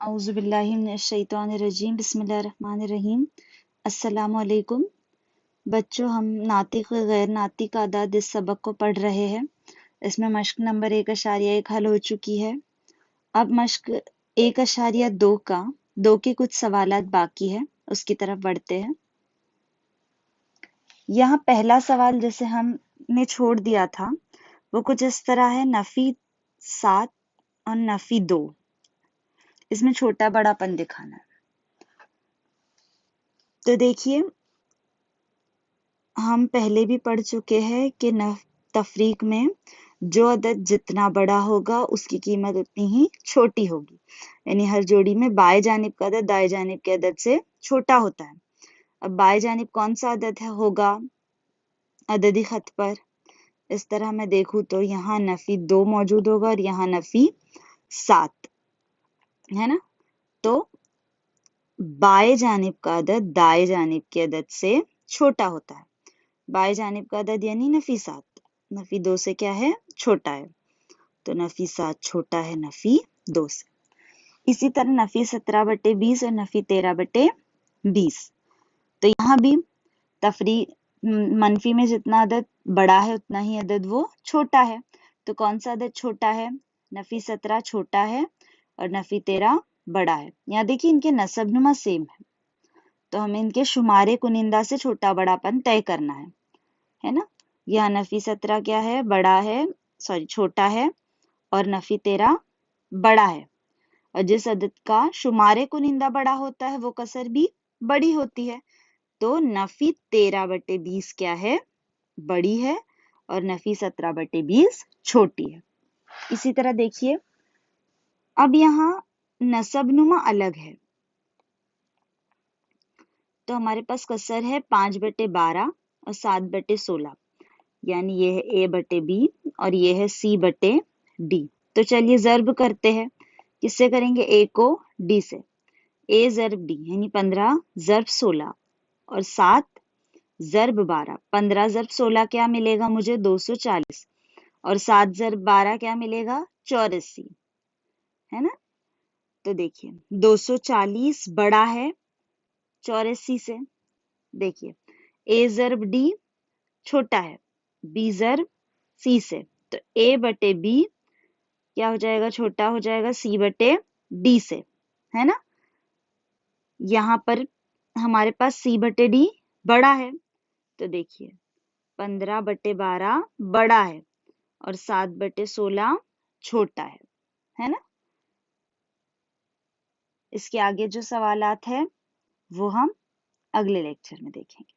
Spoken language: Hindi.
औज़ुबिल्लाहिमिनश्शैतानिर्रजीम बिस्मिल्लाहिर्रहमानिर्रहीम। अस्सलामु अलैकुम बच्चों, हम नातिक व गैर नातिक आदाद इस सबक को पढ़ रहे हैं। इसमें मश्क नंबर 1.1 हल हो चुकी है। अब मश्क 1.2 का 2 के कुछ सवालात बाकी है, उसकी तरफ बढ़ते हैं। यहाँ पहला सवाल जैसे हमने छोड़ दिया था वो कुछ इस तरह है, नफी 7 और नफी 2। इसमें छोटा बड़ापन दिखाना है। तो देखिए, हम पहले भी पढ़ चुके हैं कि तफरीक में जो अदद जितना बड़ा होगा उसकी कीमत उतनी ही छोटी होगी। यानी हर जोड़ी में बाएं जानिब का अदद दाएं जानिब के अदद से छोटा होता है। अब बाएं जानिब कौन सा अदद होगा अददी खत पर? इस तरह मैं देखूं तो यहाँ नफी 2 मौजूद होगा और यहाँ नफी 7 है ना। तो बाएं जानिब का अदद दाएं जानिब के अदद से छोटा होता है। बाएं जानिब का अदद यानी नफी 7 नफी 2 से क्या है, छोटा है। तो नफी 7 छोटा है नफी 2 से। इसी तरह नफी 17/20 और नफी 13/20। तो यहाँ भी तफरी मनफी में जितना अदद बड़ा है उतना ही अदद वो छोटा है। तो कौन सा अदद छोटा है? नफी 17 छोटा है और नफी 13 बड़ा है। यहाँ देखिए इनके नसबनुमा सेम है, तो हमें इनके शुमारे कुनिंदा से छोटा बड़ापन तय करना है ना। यह नफी 17 क्या है, बड़ा है, सॉरी छोटा है, और नफी 13 बड़ा है। और जिस अदद का शुमारे कुनिंदा बड़ा होता है वो कसर भी बड़ी होती है। तो नफी 13/20 क्या है, बड़ी है, और नफी 17/20 छोटी है। इसी तरह देखिए, अब यहाँ नसबनुमा अलग है। तो हमारे पास कसर है 5/12 और 7/16, यानी ये है A/B और ये है C/D। तो चलिए जर्ब करते हैं। किससे करेंगे? A को D से। A ज़र्ब D यानी 15 ज़र्ब 16 और 7 ज़र्ब 12। 15 ज़र्ब 16 क्या मिलेगा मुझे? 240। और 7 ज़र्ब 12 क्या मिलेगा? 84, है ना। तो देखिए 240 बड़ा है 84 से। देखिए A ज़र्ब D छोटा है B ज़र्ब C से। तो A/B क्या हो जाएगा? छोटा हो जाएगा C/D से, है ना। यहाँ पर हमारे पास C/D बड़ा है। तो देखिए 15/12 बड़ा है और 7/16 छोटा है ना। इसके आगे जो सवालात है वो हम अगले लेक्चर में देखेंगे।